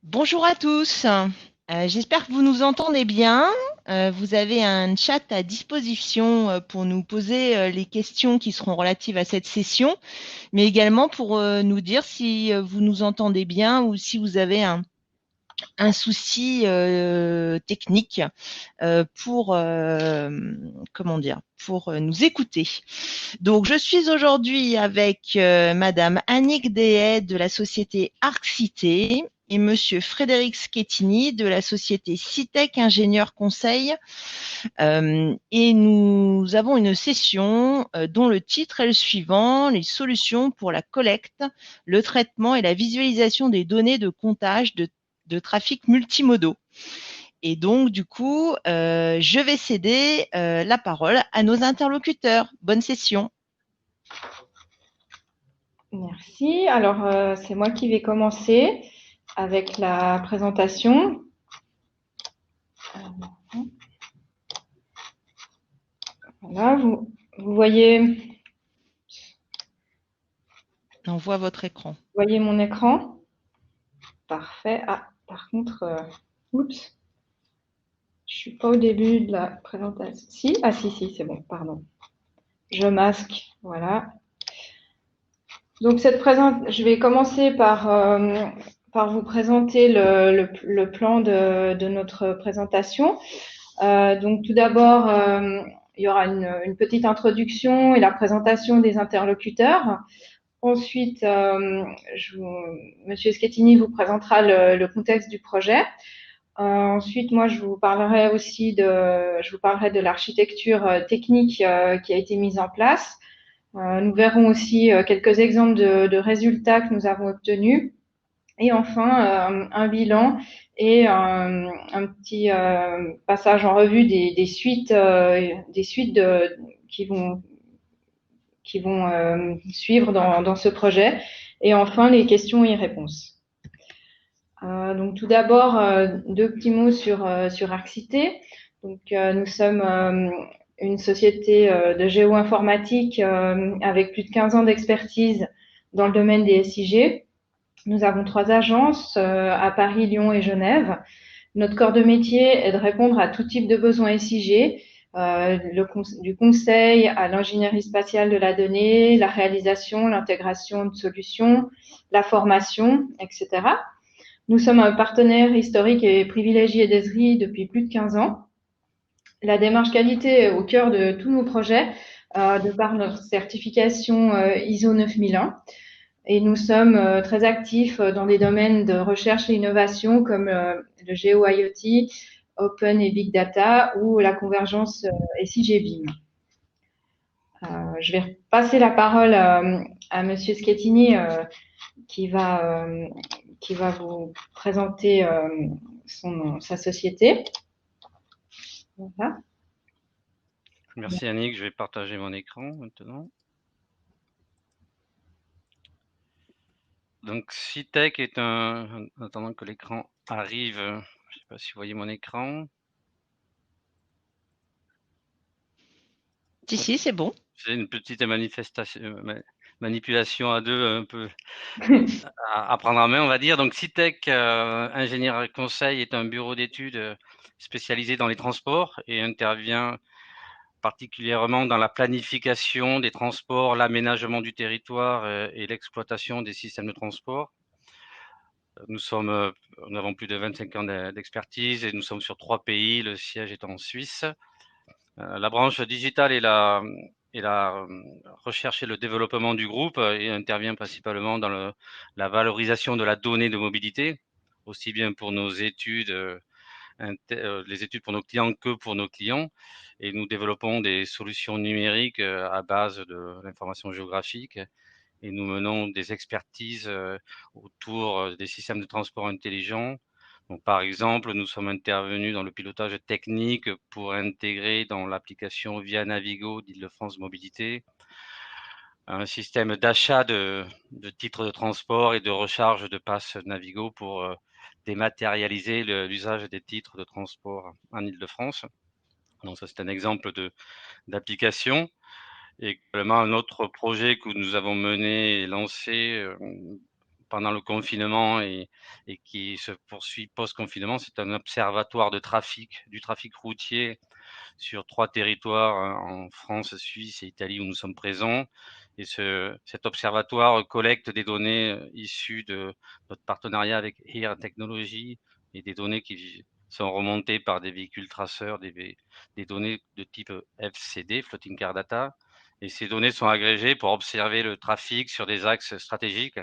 Bonjour à tous. J'espère que vous nous entendez bien. Vous avez un chat à disposition pour nous poser les questions qui seront relatives à cette session, mais également pour nous dire si vous nous entendez bien ou si vous avez un souci technique pour comment dire pour nous écouter. Donc, je suis aujourd'hui avec Madame Annick Dehaye de la société Arccité et Monsieur Frédéric Schettini de la société Citec Ingénieur Conseil. Et nous avons une session dont le titre est le suivant: les solutions pour la collecte, le traitement et la visualisation des données de comptage de trafic multimodaux. Et donc, du coup, je vais céder la parole à nos interlocuteurs. Bonne session. Merci. Alors, c'est moi qui vais commencer avec la présentation. Voilà, vous On voit votre écran. voyez mon écran? Parfait. Ah, par contre, oups, je suis pas au début de la présentation. Si? Ah, si, c'est bon, pardon. Je masque, voilà. Donc, je vais commencer par vous présenter le plan de notre présentation. Donc tout d'abord, il y aura une petite introduction et la présentation des interlocuteurs. Ensuite, Monsieur Schettini vous présentera le contexte du projet. Ensuite, moi, je vous parlerai de l'architecture technique qui a été mise en place. Nous verrons aussi quelques exemples de résultats que nous avons obtenus. Et enfin, un bilan et un petit passage en revue des suites qui vont suivre dans ce projet. Et enfin, les questions et réponses. Donc tout d'abord, deux petits mots sur Arccité. Donc nous sommes une société de géo-informatique avec plus de 15 ans d'expertise dans le domaine des SIG. Nous avons 3 agences à Paris, Lyon et Genève. Notre corps de métier est de répondre à tout type de besoins SIG, du conseil à l'ingénierie spatiale de la donnée, la réalisation, l'intégration de solutions, la formation, etc. Nous sommes un partenaire historique et privilégié d'Esri depuis plus de 15 ans. La démarche qualité est au cœur de tous nos projets, de par notre certification ISO 9001. Et nous sommes très actifs dans des domaines de recherche et innovation comme le Geo-IoT, Open et Big Data ou la convergence SIG-BIM. Je vais passer la parole à Monsieur Schettini qui va, euh, qui va vous présenter sa société. Voilà. Merci Annick, je vais partager mon écran maintenant. Donc Citec est en attendant que l'écran arrive, je ne sais pas si vous voyez mon écran. Si, c'est bon. C'est une petite manipulation à deux un peu à prendre en main, on va dire. Donc Citec, ingénieur et conseil, est un bureau d'études spécialisé dans les transports et intervient particulièrement dans la planification des transports, l'aménagement du territoire et l'exploitation des systèmes de transport. Nous avons plus de 25 ans d'expertise et nous sommes sur 3 pays, le siège est en Suisse. La branche digitale et la recherche et le développement du groupe et intervient principalement dans la valorisation de la donnée de mobilité, aussi bien pour nos études, les études pour nos clients que pour nos clients. Et nous développons des solutions numériques à base de l'information géographique et nous menons des expertises autour des systèmes de transport intelligents. Donc, par exemple, nous sommes intervenus dans le pilotage technique pour intégrer dans l'application Via Navigo d'Île-de-France Mobilité un système d'achat de titres de transport et de recharge de passes Navigo pour dématérialiser l'usage des titres de transport en Île-de-France. Donc ça, c'est un exemple d'application. Et également un autre projet que nous avons mené et lancé pendant le confinement et qui se poursuit post-confinement. C'est un observatoire de trafic, du trafic routier sur 3 territoires, en France, Suisse et Italie où nous sommes présents. Et cet observatoire collecte des données issues de notre partenariat avec Air Technologies et des données qui sont remontées par des véhicules traceurs, des données de type FCD, Floating Car Data. Et ces données sont agrégées pour observer le trafic sur des axes stratégiques.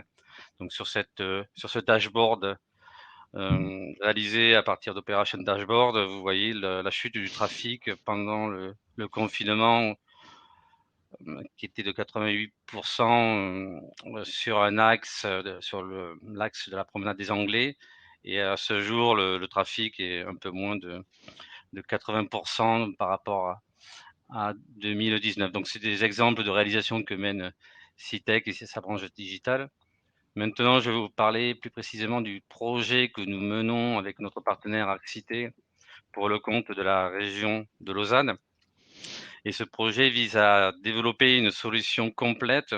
Donc sur ce dashboard réalisé à partir d'Operation Dashboard, vous voyez la chute du trafic pendant le confinement qui était de 88% sur un axe, sur l'axe de la promenade des Anglais. Et à ce jour, le trafic est un peu moins de 80% par rapport à 2019. Donc, c'est des exemples de réalisation que mène CITEC et sa branche digitale. Maintenant, je vais vous parler plus précisément du projet que nous menons avec notre partenaire Arcité pour le compte de la région de Lausanne. Et ce projet vise à développer une solution complète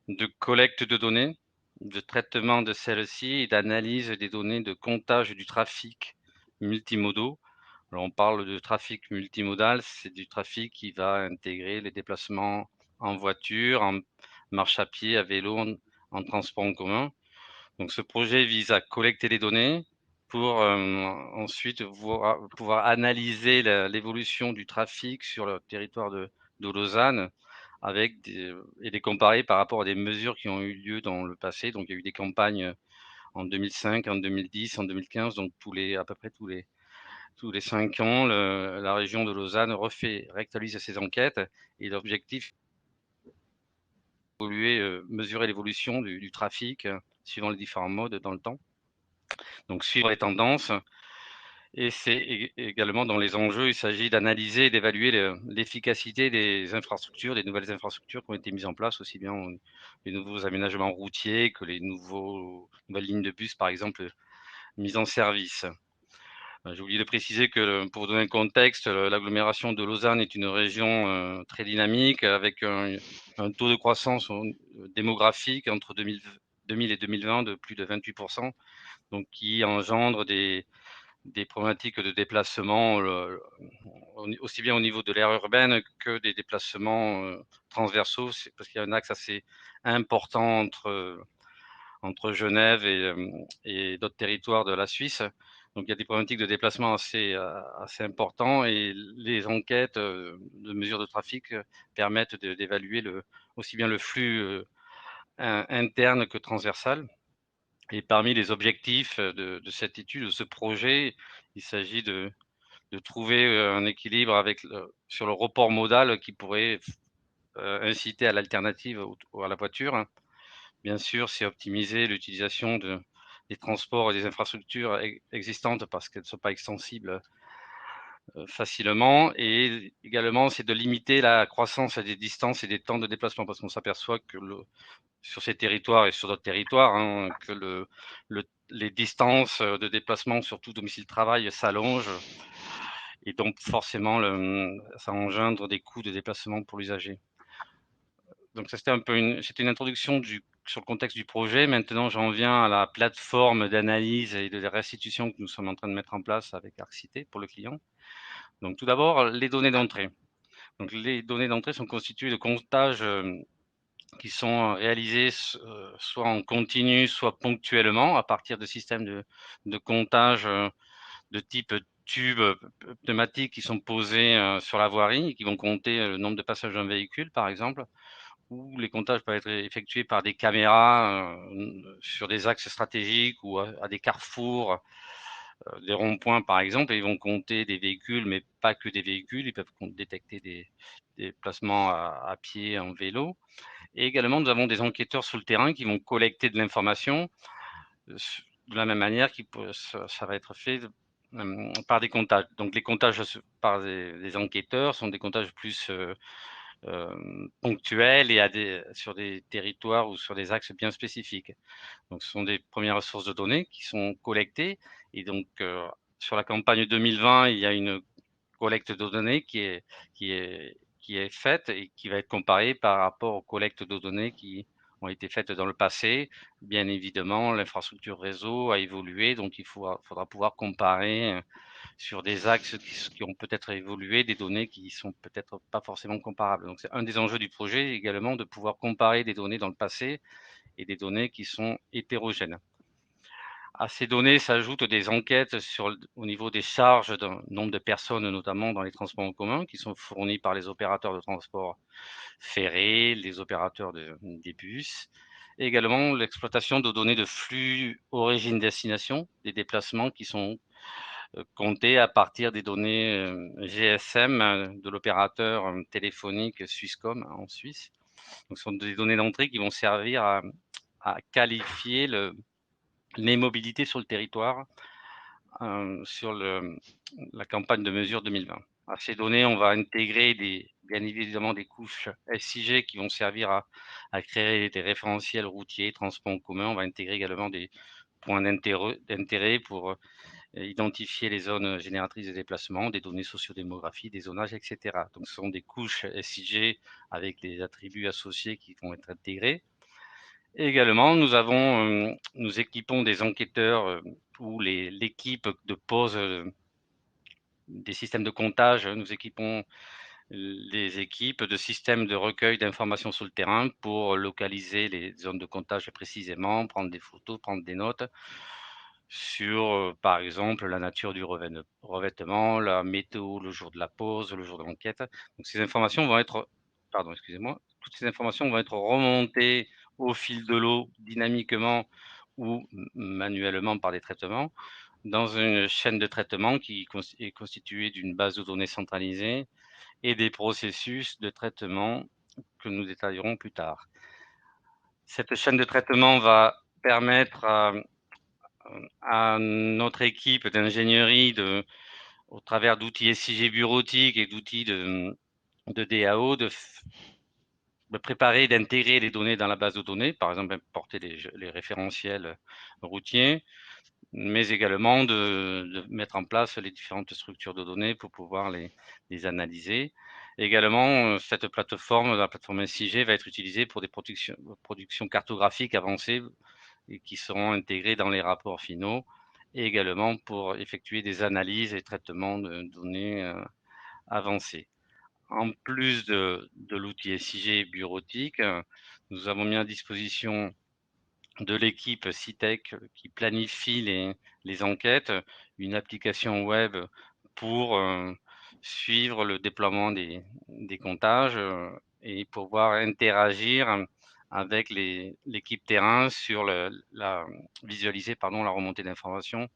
de collecte de données, de traitement de celles-ci et d'analyse des données de comptage du trafic multimodaux. Alors, on parle de trafic multimodal, c'est du trafic qui va intégrer les déplacements en voiture, en marche à pied, à vélo, en transport en commun. Donc, ce projet vise à collecter les données pour ensuite pouvoir analyser l'évolution du trafic sur le territoire de Lausanne et les comparer par rapport à des mesures qui ont eu lieu dans le passé. Donc, il y a eu des campagnes en 2005, en 2010, en 2015, donc à peu près tous les 5 ans, la région de Lausanne réactualise ses enquêtes et l'objectif mesurer l'évolution du trafic suivant les différents modes dans le temps. Donc suivre les tendances. Et c'est également dans les enjeux, il s'agit d'analyser et d'évaluer l'efficacité des infrastructures, des nouvelles infrastructures qui ont été mises en place, aussi bien les nouveaux aménagements routiers que les nouvelles lignes de bus, par exemple, mises en service. J'ai oublié de préciser que, pour donner un contexte, l'agglomération de Lausanne est une région très dynamique avec un taux de croissance démographique entre 2000 et 2020 de plus de 28%, donc qui engendre des problématiques de déplacement, aussi bien au niveau de l'aire urbaine que des déplacements transversaux, parce qu'il y a un axe assez important entre Genève et d'autres territoires de la Suisse. Donc, il y a des problématiques de déplacement assez importants et les enquêtes de mesures de trafic permettent d'évaluer aussi bien le flux interne que transversal. Et parmi les objectifs de cette étude, de ce projet, il s'agit de trouver un équilibre sur le report modal qui pourrait inciter à l'alternative à la voiture. Bien sûr, c'est optimiser l'utilisation des transports et des infrastructures existantes parce qu'elles ne sont pas extensibles facilement. Et également, c'est de limiter la croissance des distances et des temps de déplacement parce qu'on s'aperçoit que sur ces territoires et sur d'autres territoires, que les distances de déplacement, surtout domicile-travail, s'allongent. Et donc, forcément, ça engendre des coûts de déplacement pour l'usager. Donc, ça, c'était une introduction sur le contexte du projet. Maintenant, j'en viens à la plateforme d'analyse et de restitution que nous sommes en train de mettre en place avec Arcité pour le client. Donc, tout d'abord, les données d'entrée. Donc, les données d'entrée sont constituées de comptages qui sont réalisés soit en continu, soit ponctuellement à partir de systèmes de comptage de type tubes pneumatiques qui sont posés sur la voirie et qui vont compter le nombre de passages d'un véhicule, par exemple, ou les comptages peuvent être effectués par des caméras sur des axes stratégiques ou à des carrefours, des ronds-points, par exemple, et ils vont compter des véhicules, mais pas que des véhicules, ils peuvent détecter des placements à pied, en vélo. Et également, nous avons des enquêteurs sur le terrain qui vont collecter de l'information de la même manière ça va être fait par des comptages. Donc, les comptages par des enquêteurs sont des comptages plus ponctuels et sur des territoires ou sur des axes bien spécifiques. Donc, ce sont des premières sources de données qui sont collectées. Et donc, sur la campagne 2020, il y a une collecte de données qui est faite et qui va être comparée par rapport aux collectes de données qui ont été faites dans le passé. Bien évidemment, l'infrastructure réseau a évolué, donc il faudra pouvoir comparer sur des axes qui ont peut-être évolué, des données qui sont peut-être pas forcément comparables. Donc c'est un des enjeux du projet également de pouvoir comparer des données dans le passé et des données qui sont hétérogènes. À ces données s'ajoutent des enquêtes au niveau des charges d'un nombre de personnes, notamment dans les transports en commun, qui sont fournis par les opérateurs de transport ferré, les opérateurs des bus, et également l'exploitation de données de flux origine-destination, des déplacements qui sont comptés à partir des données GSM de l'opérateur téléphonique Swisscom en Suisse. Donc, ce sont des données d'entrée qui vont servir à qualifier les mobilités sur le territoire sur la campagne de mesure 2020. À ces données, on va intégrer bien évidemment des couches SIG qui vont servir à créer des référentiels routiers, transports en commun. On va intégrer également des points d'intérêt pour identifier les zones génératrices de déplacement, des données sociodémographiques, des zonages, etc. Donc, ce sont des couches SIG avec les attributs associés qui vont être intégrés. Et également, nous équipons des enquêteurs ou l'équipe de pose des systèmes de comptage. Nous équipons les équipes de systèmes de recueil d'informations sur le terrain pour localiser les zones de comptage précisément, prendre des photos, prendre des notes sur, par exemple, la nature du revêtement, la météo le jour de la pause, le jour de l'enquête. Donc, ces informations vont être, pardon, excusez-moi, toutes ces informations vont être remontées au fil de l'eau dynamiquement ou manuellement par des traitements dans une chaîne de traitement qui est constituée d'une base de données centralisée et des processus de traitement que nous détaillerons plus tard. Cette chaîne de traitement va permettre à notre équipe d'ingénierie au travers d'outils SIG bureautiques et d'outils de DAO de préparer et d'intégrer les données dans la base de données, par exemple importer les référentiels routiers, mais également de mettre en place les différentes structures de données pour pouvoir les analyser. Également, cette plateforme, la plateforme SIG, va être utilisée pour des productions cartographiques avancées et qui seront intégrées dans les rapports finaux, et également pour effectuer des analyses et traitements de données avancées. En plus de l'outil SIG bureautique, nous avons mis à disposition de l'équipe CITEC qui planifie les enquêtes, une application web pour suivre le déploiement des comptages et pouvoir interagir avec l'équipe terrain sur visualiser la remontée d'informations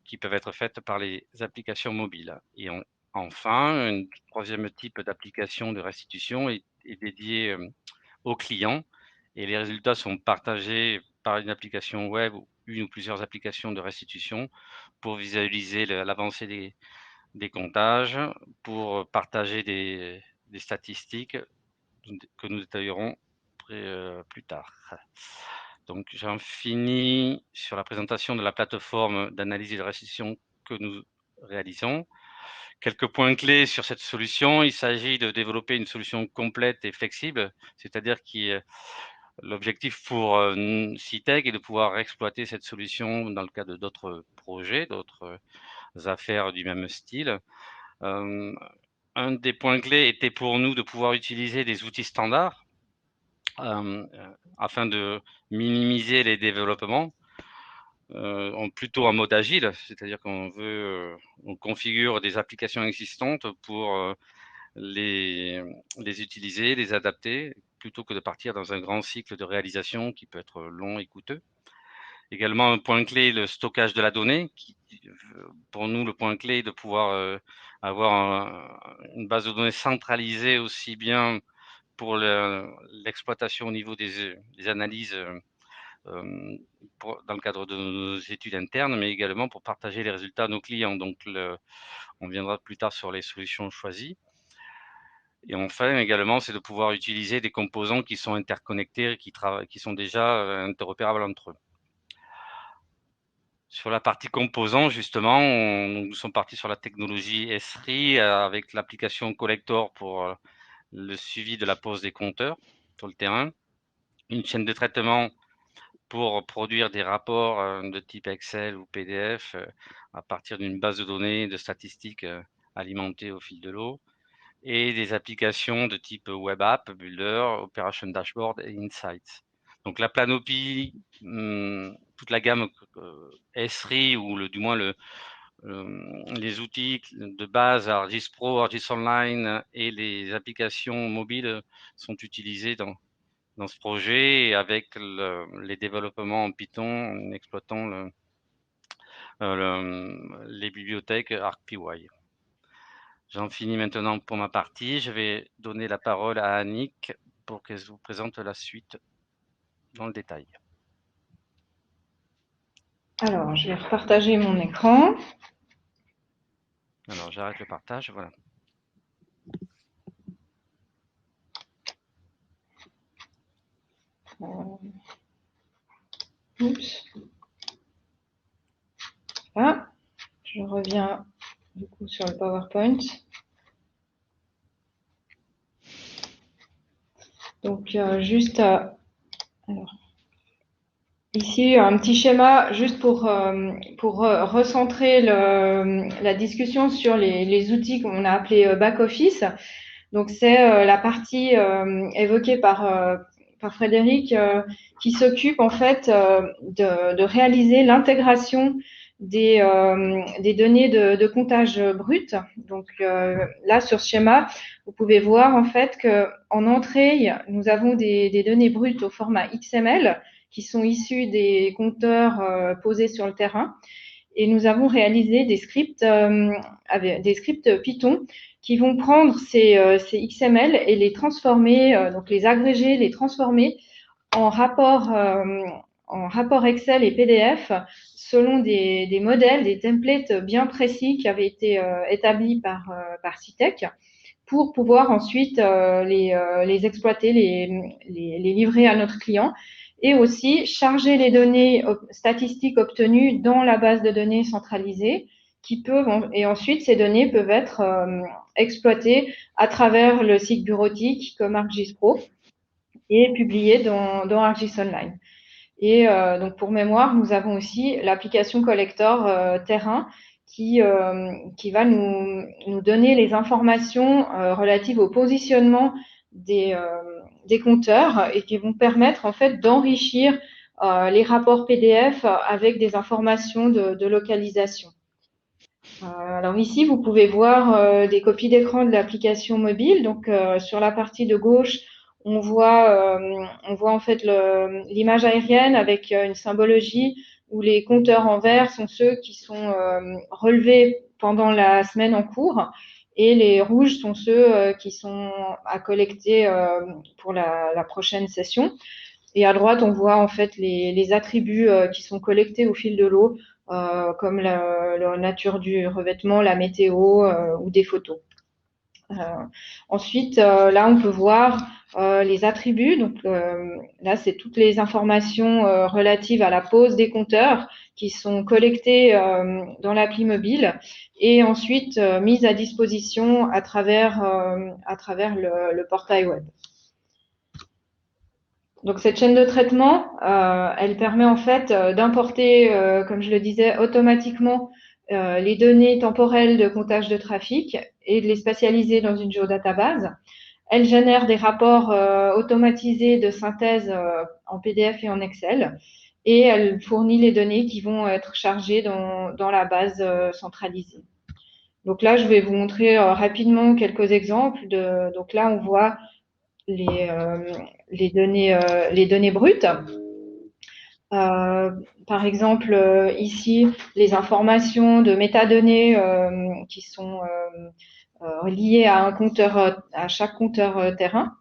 qui peuvent être faites par les applications mobiles. Et enfin, un troisième type d'application de restitution est dédié aux clients et les résultats sont partagés par une application web ou une ou plusieurs applications de restitution pour visualiser l'avancée des comptages, pour partager des statistiques que nous détaillerons plus tard. Donc, j'en finis sur la présentation de la plateforme d'analyse et de restitution que nous réalisons. Quelques points clés sur cette solution. Il s'agit de développer une solution complète et flexible, c'est-à-dire l'objectif pour CITEC est de pouvoir exploiter cette solution dans le cadre d'autres projets, d'autres affaires du même style. Un des points clés était pour nous de pouvoir utiliser des outils standards afin de minimiser les développements, plutôt en mode agile, c'est-à-dire on configure des applications existantes pour les utiliser, les adapter, plutôt que de partir dans un grand cycle de réalisation qui peut être long et coûteux. Également, un point clé, le stockage de la donnée. Pour nous, le point clé est de pouvoir avoir une base de données centralisée aussi bien pour l'exploitation au niveau des analyses dans le cadre de nos études internes, mais également pour partager les résultats à nos clients. Donc, on viendra plus tard sur les solutions choisies. Et enfin, également, c'est de pouvoir utiliser des composants qui sont interconnectés, qui sont déjà interopérables entre eux. Sur la partie composants, justement, nous sommes partis sur la technologie Esri avec l'application Collector pour le suivi de la pose des compteurs sur le terrain. une chaîne de traitement pour produire des rapports de type Excel ou PDF à partir d'une base de données de statistiques alimentées au fil de l'eau, et des applications de type Web App, Builder, Operation Dashboard et Insights. Donc la Planopy, toute la gamme Esri, ou du moins les outils de base ArcGIS Pro, ArcGIS Online et les applications mobiles sont utilisés dans ce projet, avec les développements en Python en exploitant les bibliothèques ArcPy. J'en finis maintenant pour ma partie. Je vais donner la parole à Annick pour qu'elle vous présente la suite dans le détail. Alors, je vais repartager mon écran. Alors, j'arrête le partage, voilà. Oups. Là, je reviens du coup sur le PowerPoint. Donc, alors, ici, un petit schéma juste pour recentrer la discussion sur les outils qu'on a appelés back-office. Donc, c'est la partie évoquée par Frédéric qui s'occupe en fait de réaliser l'intégration des données de comptage brut. Donc là, sur ce schéma, vous pouvez voir en fait qu'en entrée, nous avons des données brutes au format XML qui sont issues des compteurs posés sur le terrain. Et nous avons réalisé des scripts Python qui vont prendre ces XML et les transformer, donc les agréger, les transformer en rapport Excel et PDF selon des modèles, des templates bien précis qui avaient été établis par CITEC pour pouvoir ensuite les exploiter, les livrer à notre client, et aussi charger les données statistiques obtenues dans la base de données centralisée et ensuite ces données peuvent être exploitées à travers le site bureautique comme ArcGIS Pro et publiées dans ArcGIS Online. Et donc pour mémoire, nous avons aussi l'application collector terrain qui va nous donner les informations relatives au positionnement des compteurs et qui vont permettre en fait d'enrichir les rapports PDF avec des informations de localisation. Alors ici, vous pouvez voir des copies d'écran de l'application mobile. Donc sur la partie de gauche, on voit en fait l'image aérienne avec une symbologie où les compteurs en vert sont ceux qui sont relevés pendant la semaine en cours, et les rouges sont ceux qui sont à collecter pour la prochaine session. Et à droite, on voit en fait les attributs qui sont collectés au fil de l'eau, comme la nature du revêtement, la météo ou des photos. Ensuite, là, on peut voir les attributs. Donc là, c'est toutes les informations relatives à la pose des compteurs qui sont collectées dans l'appli mobile et ensuite mises à disposition à travers le portail web. Donc cette chaîne de traitement, elle permet en fait d'importer, comme je le disais, automatiquement les données temporelles de comptage de trafic et de les spatialiser dans une géodatabase. Elle génère des rapports automatisés de synthèse en PDF et en Excel, et elle fournit les données qui vont être chargées dans la base centralisée. Donc là, je vais vous montrer rapidement quelques exemples. Donc là, on voit les données brutes. Par exemple, ici, les informations de métadonnées qui sont liées à un compteur, à chaque compteur terrain.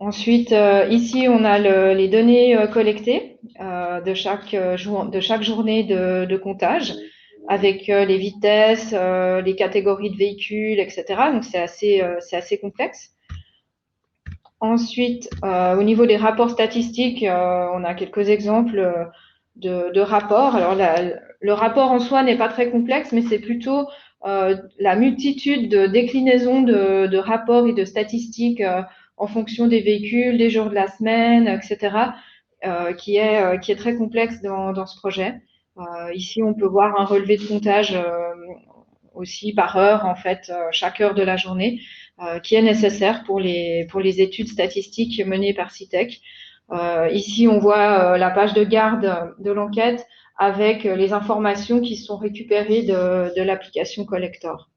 Ensuite, ici, on a les données collectées de chaque journée de comptage, avec les vitesses, les catégories de véhicules, etc. Donc, c'est assez complexe. Ensuite, au niveau des rapports statistiques, on a quelques exemples de rapports. Alors, le rapport en soi n'est pas très complexe, mais c'est plutôt la multitude de déclinaisons de rapports et de statistiques en fonction des véhicules, des jours de la semaine, etc., qui est très complexe dans ce projet. Ici, on peut voir un relevé de comptage aussi par heure, en fait, chaque heure de la journée, qui est nécessaire pour les études statistiques menées par CITEC. Ici, on voit la page de garde de l'enquête avec les informations qui sont récupérées de l'application Collector.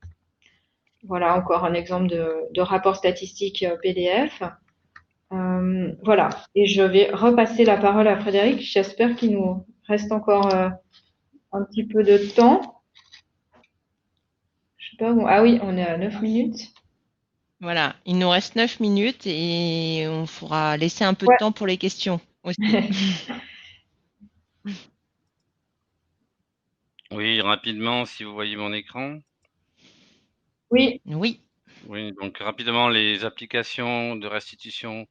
Voilà encore un exemple de rapport statistique PDF. Voilà. Et je vais repasser la parole à Frédéric. J'espère qu'il nous reste encore un petit peu de temps. Je sais pas où. Ah oui, on est à 9 minutes. Voilà, il nous reste 9 minutes et on pourra laisser un peu de Ouais. temps pour les questions aussi. Oui, rapidement, si vous voyez mon écran. Oui. Oui. Oui, donc rapidement, les applications de restitution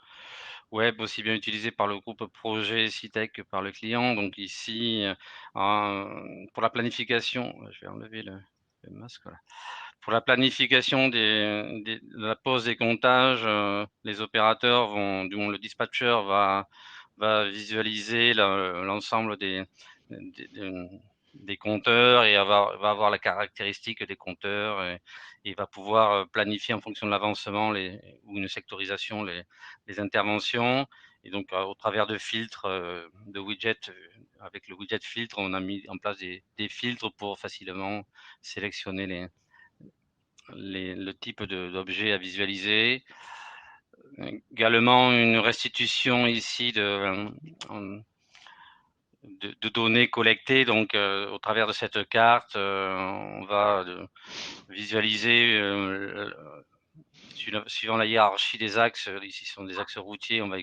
web aussi bien utilisées par le groupe projet CITEC que par le client. Donc ici, pour la planification, je vais enlever le masque. Voilà. Pour la planification de la pose des comptages, les opérateurs vont, du moins le dispatcher va visualiser l'ensemble des compteurs et va avoir la caractéristique des compteurs et va pouvoir planifier en fonction de l'avancement ou une sectorisation les interventions. Et donc, au travers de filtres, de widgets, avec le widget filtre, on a mis en place des filtres pour facilement sélectionner le type d'objet à visualiser. Également, une restitution ici de données collectées. Donc, au travers de cette carte, on va visualiser, suivant la hiérarchie des axes, ici ce sont des axes routiers, on va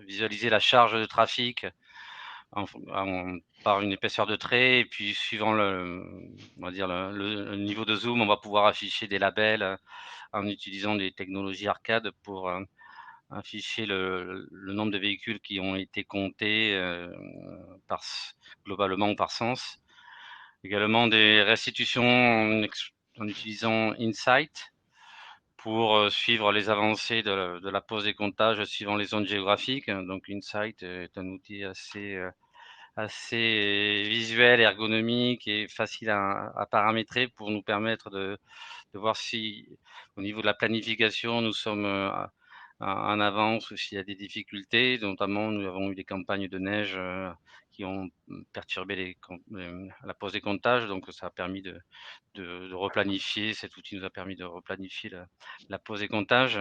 visualiser la charge de trafic par une épaisseur de trait, et puis suivant on va dire le niveau de zoom, on va pouvoir afficher des labels en utilisant des technologies arcade pour afficher le nombre de véhicules qui ont été comptés globalement par sens. Également des restitutions en utilisant Insight pour suivre les avancées de la pose des comptages suivant les zones géographiques. Donc Insight est un outil assez visuel, ergonomique et facile à paramétrer pour nous permettre de voir si, au niveau de la planification, nous sommes en avance ou s'il y a des difficultés. Notamment, nous avons eu des campagnes de neige qui ont perturbé la pose des comptages. Donc, ça a permis de replanifier. Cet outil nous a permis de replanifier la pose des comptages.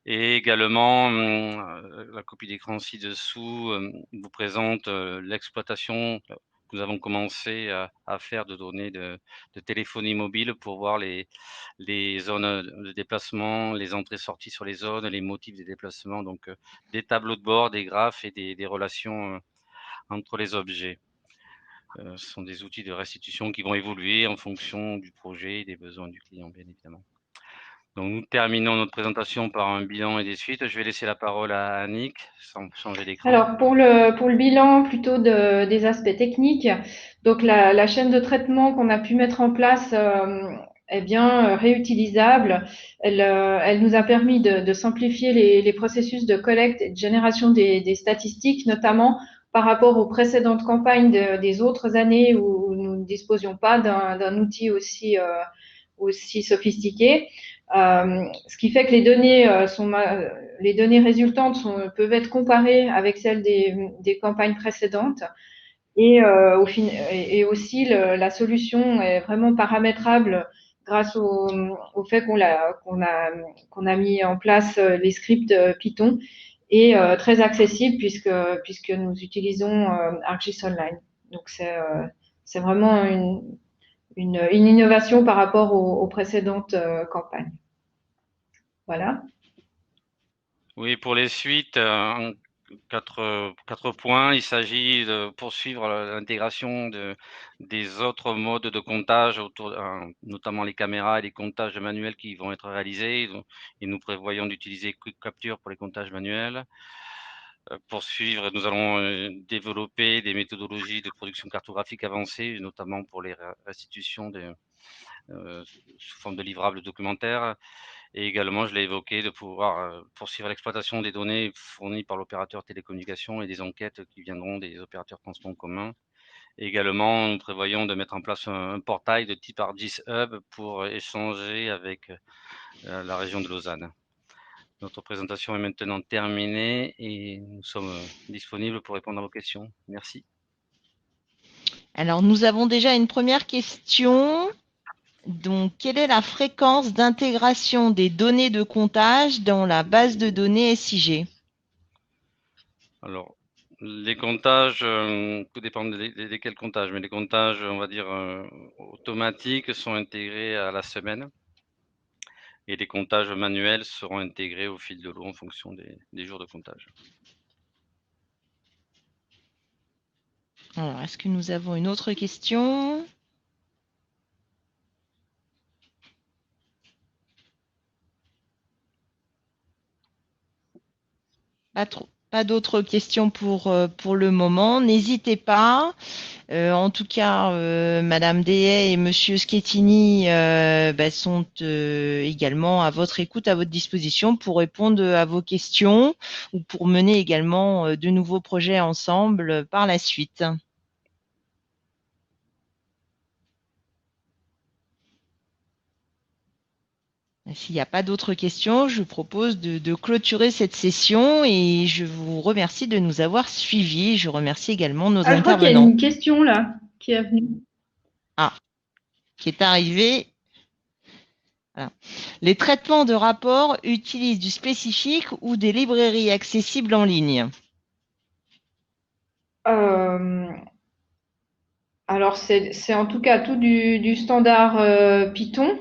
Et également, la copie d'écran ci-dessous vous présente l'exploitation que nous avons commencé à faire de données de téléphonie mobile pour voir les zones de déplacement, les entrées-sorties sur les zones, les motifs des déplacements, donc des tableaux de bord, des graphes et des relations entre les objets. Ce sont des outils de restitution qui vont évoluer en fonction du projet et des besoins du client, bien évidemment. Donc, nous terminons notre présentation par un bilan et des suites. Je vais laisser la parole à Annick, sans changer d'écran. Alors pour le bilan plutôt des aspects techniques, donc la chaîne de traitement qu'on a pu mettre en place est bien réutilisable. Elle nous a permis de simplifier les processus de collecte et de génération des statistiques, notamment par rapport aux précédentes campagnes des autres années où nous ne disposions pas d'un outil aussi sophistiqué. Ce qui fait que les données résultantes peuvent être comparées avec celles des campagnes précédentes. Et aussi, la solution est vraiment paramétrable grâce au fait qu'on a mis en place les scripts Python et très accessible puisque nous utilisons ArcGIS Online. Donc c'est vraiment une innovation par rapport aux précédentes campagnes. Voilà. Oui, pour les suites, quatre points. Il s'agit de poursuivre l'intégration des autres modes de comptage, notamment les caméras et les comptages manuels qui vont être réalisés. Et nous prévoyons d'utiliser Quick Capture pour les comptages manuels. Poursuivre, nous allons développer des méthodologies de production cartographique avancées, notamment pour les restitutions sous forme de livrables documentaires. Et également, je l'ai évoqué, de pouvoir poursuivre l'exploitation des données fournies par l'opérateur télécommunication et des enquêtes qui viendront des opérateurs de transport en commun. Et également, nous prévoyons de mettre en place un portail de type ArcGIS Hub pour échanger avec la région de Lausanne. Notre présentation est maintenant terminée et nous sommes disponibles pour répondre à vos questions. Merci. Alors, nous avons déjà une première question. Donc, quelle est la fréquence d'intégration des données de comptage dans la base de données SIG? Alors, les comptages, tout dépend desquels comptages, mais les comptages, on va dire, automatiques sont intégrés à la semaine. Et les comptages manuels seront intégrés au fil de l'eau en fonction des jours de comptage. Alors, est-ce que nous avons une autre question? Pas d'autres questions pour le moment. N'hésitez pas. En tout cas, Madame Dehaye et Monsieur Schettini sont également à votre écoute, à votre disposition pour répondre à vos questions ou pour mener également de nouveaux projets ensemble par la suite. S'il n'y a pas d'autres questions, je propose de clôturer cette session et je vous remercie de nous avoir suivis. Je remercie également nos Je crois qu'il y a intervenants. une question là qui est venue. Qui est arrivée. Voilà. Les traitements de rapports utilisent du spécifique ou des librairies accessibles en ligne? Alors c'est en tout cas tout du standard Python.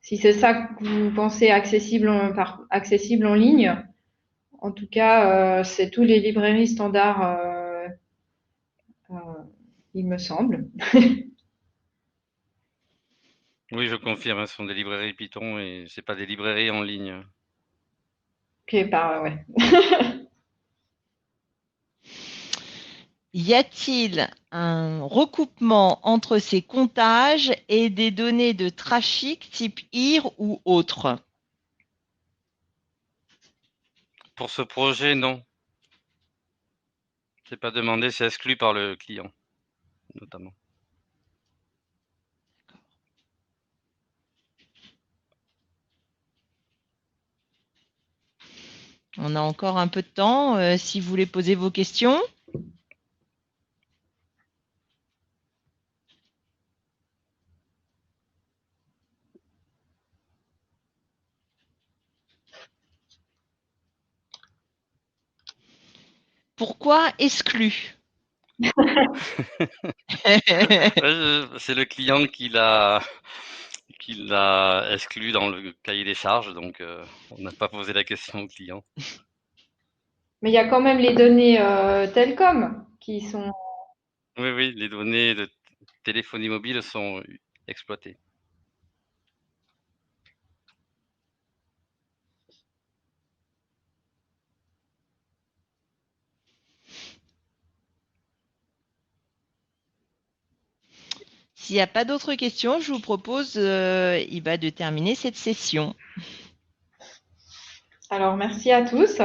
Si c'est ça que vous pensez accessible accessible en ligne, en tout cas c'est tous les librairies standards, il me semble. Oui, je confirme, ce sont des librairies Python et c'est pas des librairies en ligne. Ok, ouais. Y a-t-il un recoupement entre ces comptages et des données de trafic type IR ou autre? Pour ce projet, non. C'est pas demandé, c'est exclu par le client, notamment. On a encore un peu de temps si vous voulez poser vos questions. Pourquoi exclu? C'est le client qui l'a exclu dans le cahier des charges, donc on n'a pas posé la question au client. Mais il y a quand même les données Telcom qui sont. Oui, les données de téléphonie mobile sont exploitées. S'il n'y a pas d'autres questions, je vous propose de terminer cette session. Alors merci à tous.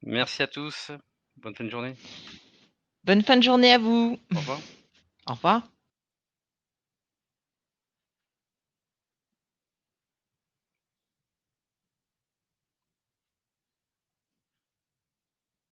Merci à tous. Bonne fin de journée. Bonne fin de journée à vous. Au revoir. Au revoir.